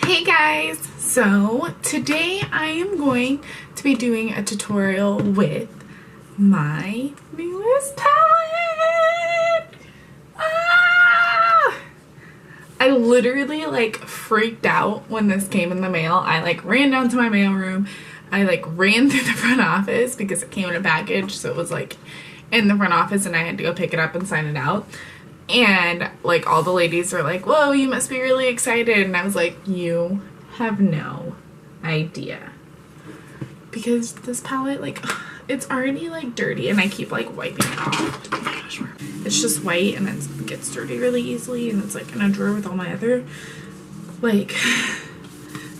Hey guys, so today I am going to be doing a tutorial with my newest palette. I literally like freaked out when this came in the mail. I like ran down to my mailroom. I like ran through the front office because it came in a package, so it was like in the front office and I had to go pick it up and sign it out. And like all the ladies were like, whoa, you must be really excited. And I was like, you have no idea. Because this palette, like, it's already like dirty and I keep like wiping it off. Oh my gosh, it's just white and it gets dirty really easily, and it's like in a drawer with all my other like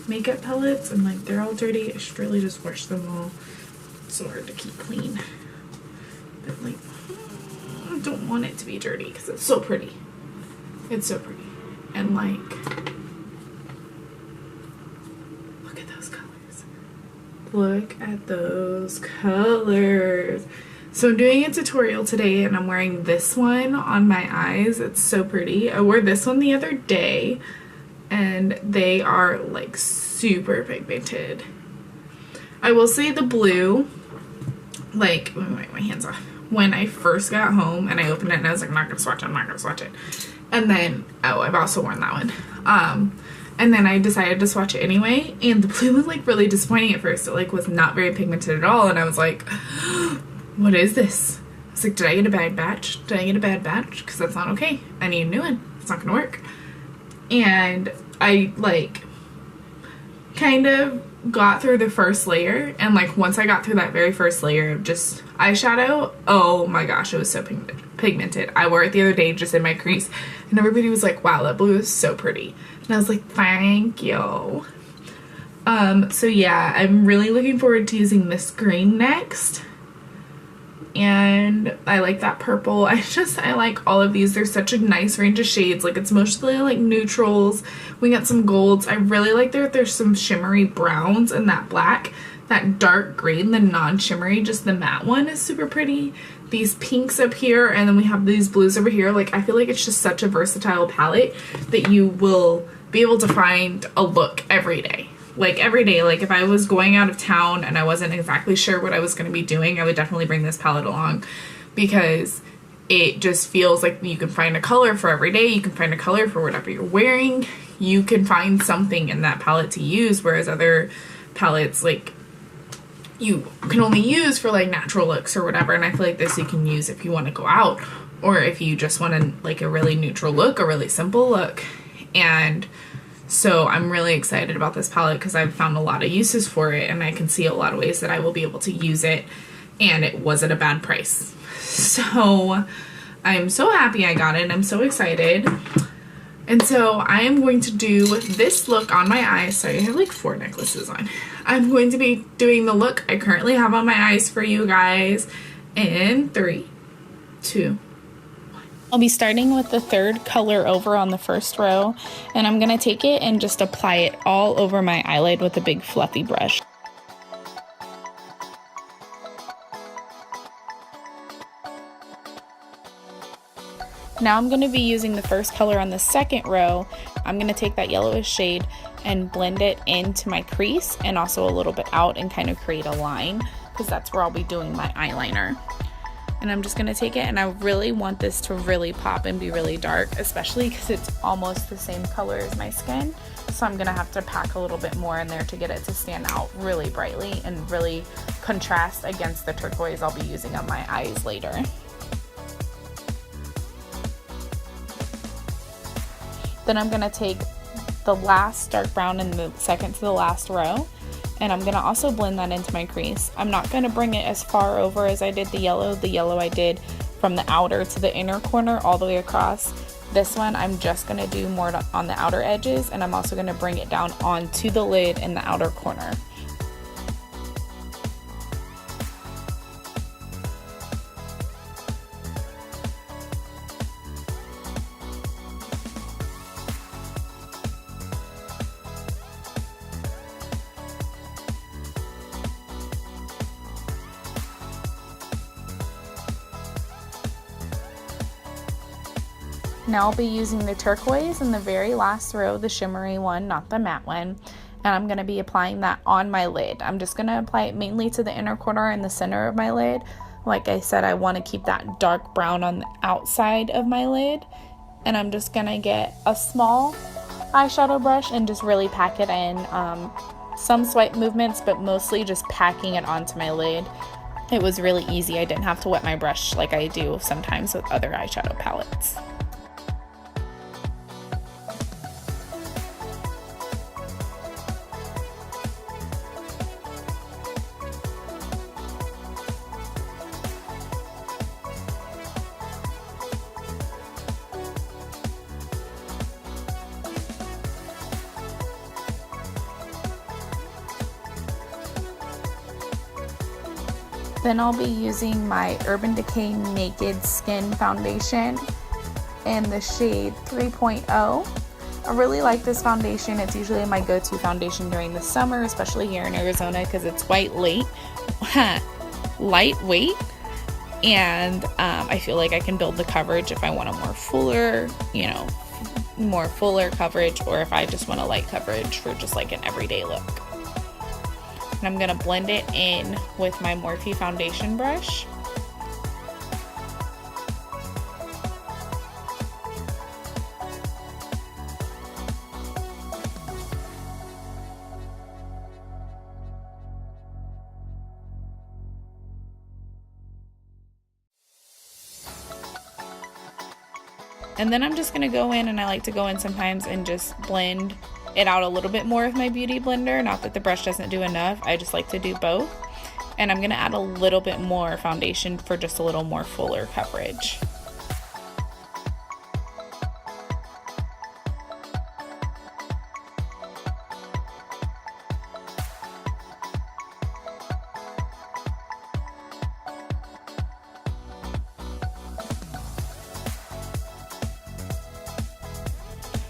makeup palettes, and like they're all dirty. I should really just wash them all. It's so hard to keep clean. But like, I don't want it to be dirty because it's so pretty. It's so pretty. And like, look at those colors. Look at those colors. So I'm doing a tutorial today and I'm wearing this one on my eyes. It's so pretty. I wore this one the other day and they are like super pigmented. I will say the blue, like, let me wipe my hands off. When I first got home and I opened it and I was like, I'm not gonna swatch it, I'm not gonna swatch it. And then, oh, I've also worn that one. And then I decided to swatch it anyway, and the blue was like really disappointing at first. It like was not very pigmented at all, and I was like, what is this? I was like, did I get a bad batch? Did I get a bad batch? Because that's not okay. I need a new one. It's not gonna work. And I like kind of got through the first layer, and like once I got through that very first layer of just eyeshadow, oh my gosh, it was so pigmented. I wore it the other day just in my crease and everybody was like, wow, that blue is so pretty. And I was like, thank you. So yeah, I'm really looking forward to using this green next. And I like that purple. I like all of these. There's such a nice range of shades. Like, it's mostly like neutrals. We got some golds. I really like there's some shimmery browns and that black. That dark green, the non-shimmery, just the matte one is super pretty. These pinks up here, and then we have these blues over here. Like, I feel like it's just such a versatile palette that you will be able to find a look every day. Like every day, like if I was going out of town and I wasn't exactly sure what I was going to be doing, I would definitely bring this palette along because it just feels like you can find a color for every day. You can find a color for whatever you're wearing. You can find something in that palette to use, whereas other palettes, like, you can only use for like natural looks or whatever. And I feel like this you can use if you want to go out or if you just want like a really neutral look, a really simple look. And so I'm really excited about this palette because I've found a lot of uses for it, and I can see a lot of ways that I will be able to use it, and it wasn't a bad price. So I'm so happy I got it. I'm so excited. And so I am going to do this look on my eyes. Sorry, I have like 4 necklaces on. I'm going to be doing the look I currently have on my eyes for you guys in 3, 2, I'll be starting with the third color over on the first row, and I'm going to take it and just apply it all over my eyelid with a big fluffy brush. Now I'm going to be using the first color on the second row. I'm going to take that yellowish shade and blend it into my crease and also a little bit out and kind of create a line, because that's where I'll be doing my eyeliner. And I'm just going to take it, and I really want this to really pop and be really dark, especially because it's almost the same color as my skin. So I'm going to have to pack a little bit more in there to get it to stand out really brightly and really contrast against the turquoise I'll be using on my eyes later. Then I'm going to take the last dark brown in the second to the last row, and I'm going to also blend that into my crease. I'm not going to bring it as far over as I did the yellow. The yellow I did from the outer to the inner corner all the way across. This one I'm just going to do more on the outer edges, and I'm also going to bring it down onto the lid in the outer corner. Now I'll be using the turquoise in the very last row, the shimmery one, not the matte one. And I'm going to be applying that on my lid. I'm just going to apply it mainly to the inner corner and the center of my lid. Like I said, I want to keep that dark brown on the outside of my lid. And I'm just going to get a small eyeshadow brush and just really pack it in. Some swipe movements, but mostly just packing it onto my lid. It was really easy. I didn't have to wet my brush like I do sometimes with other eyeshadow palettes. Then I'll be using my Urban Decay Naked Skin Foundation in the shade 3.0. I really like this foundation. It's usually my go-to foundation during the summer, especially here in Arizona, because it's lightweight, and I feel like I can build the coverage if I want a more fuller, more fuller coverage, or if I just want a light coverage for just like an everyday look. And I'm going to blend it in with my Morphe foundation brush. And then I'm just going to go in, and I like to go in sometimes and just blend it out a little bit more with my beauty blender. Not that the brush doesn't do enough, I just like to do both. And I'm going to add a little bit more foundation for just a little more fuller coverage.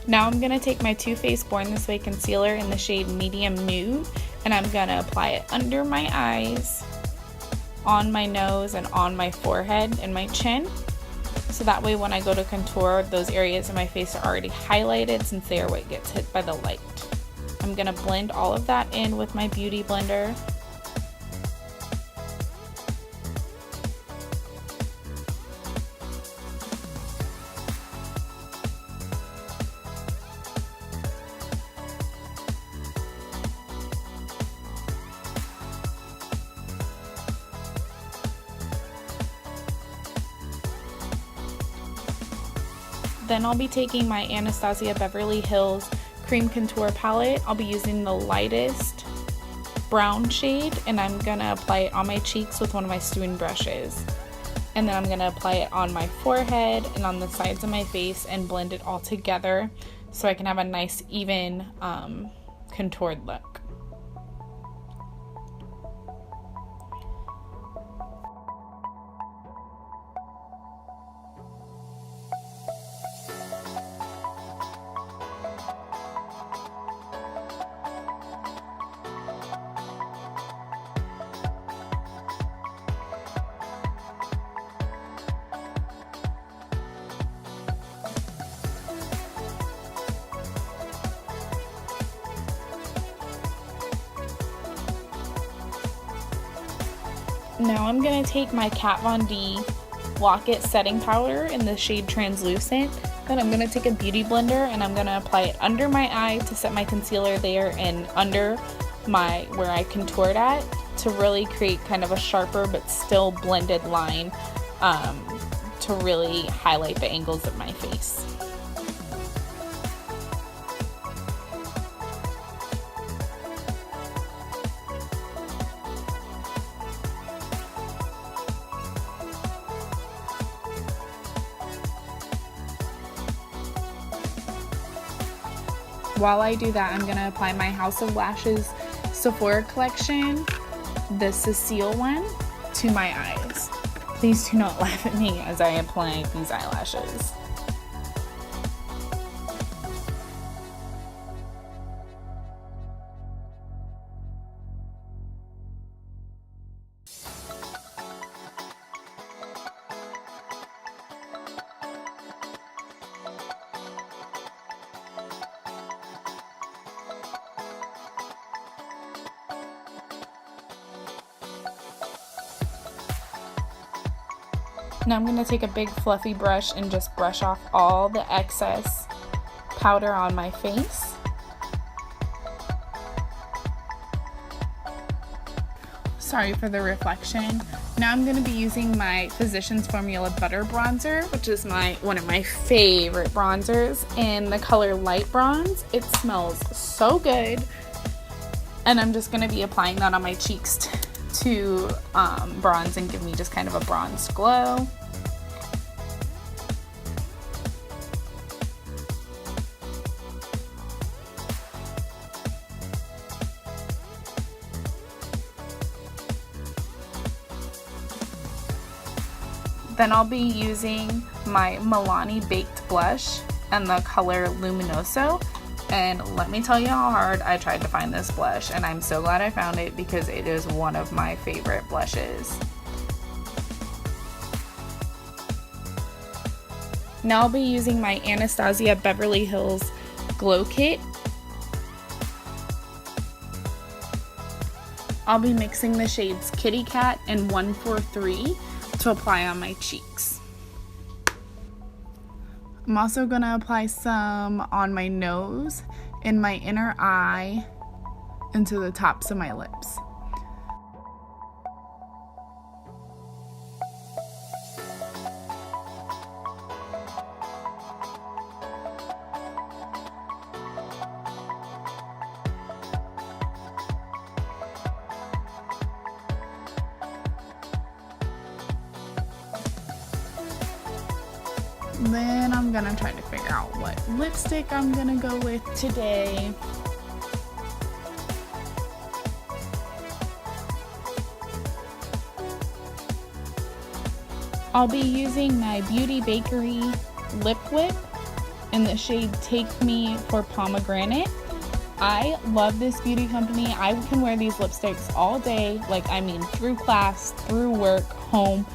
Now I'm going to take my Too Faced Born This Way concealer in the shade Medium Nude, and I'm going to apply it under my eyes, on my nose, and on my forehead and my chin. So that way when I go to contour, those areas in my face are already highlighted since they are what gets hit by the light. I'm going to blend all of that in with my beauty blender. Then I'll be taking my Anastasia Beverly Hills Cream Contour Palette. I'll be using the lightest brown shade, and I'm going to apply it on my cheeks with one of my Stewing brushes. And then I'm going to apply it on my forehead and on the sides of my face and blend it all together so I can have a nice even contoured look. Now I'm going to take my Kat Von D LockIt setting powder in the shade Translucent. Then I'm going to take a beauty blender and I'm going to apply it under my eye to set my concealer there and under my where I contoured at to really create kind of a sharper but still blended line to really highlight the angles of my face. While I do that, I'm going to apply my House of Lashes Sephora collection, the Ceceli one, to my eyes. Please do not laugh at me as I apply these eyelashes. Now I'm going to take a big fluffy brush and just brush off all the excess powder on my face. Sorry for the reflection. Now I'm going to be using my Physicians Formula Butter Bronzer, which is one of my favorite bronzers, in the color Light Bronze. It smells so good. And I'm just going to be applying that on my cheeks to bronze and give me just kind of a bronzed glow. Then I'll be using my Milani Baked Blush and the color Luminoso. And let me tell you how hard I tried to find this blush, and I'm so glad I found it because it is one of my favorite blushes. Now I'll be using my Anastasia Beverly Hills Glow Kit. I'll be mixing the shades Kitty Cat and 143 to apply on my cheeks. I'm also going to apply some on my nose, in my inner eye, and to the tops of my lips. Then I'm gonna try to figure out what lipstick I'm gonna go with today. I'll be using my Beauty Bakerie Lip Whip in the shade Take Me for Pomegranate. I love this beauty company. I can wear these lipsticks all day, like I mean through class, through work, home.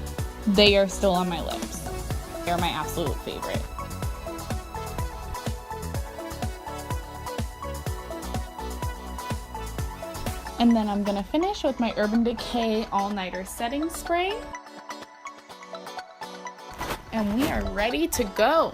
They are still on my lips. They're my absolute favorite. And then I'm gonna finish with my Urban Decay All Nighter Setting Spray. And we are ready to go.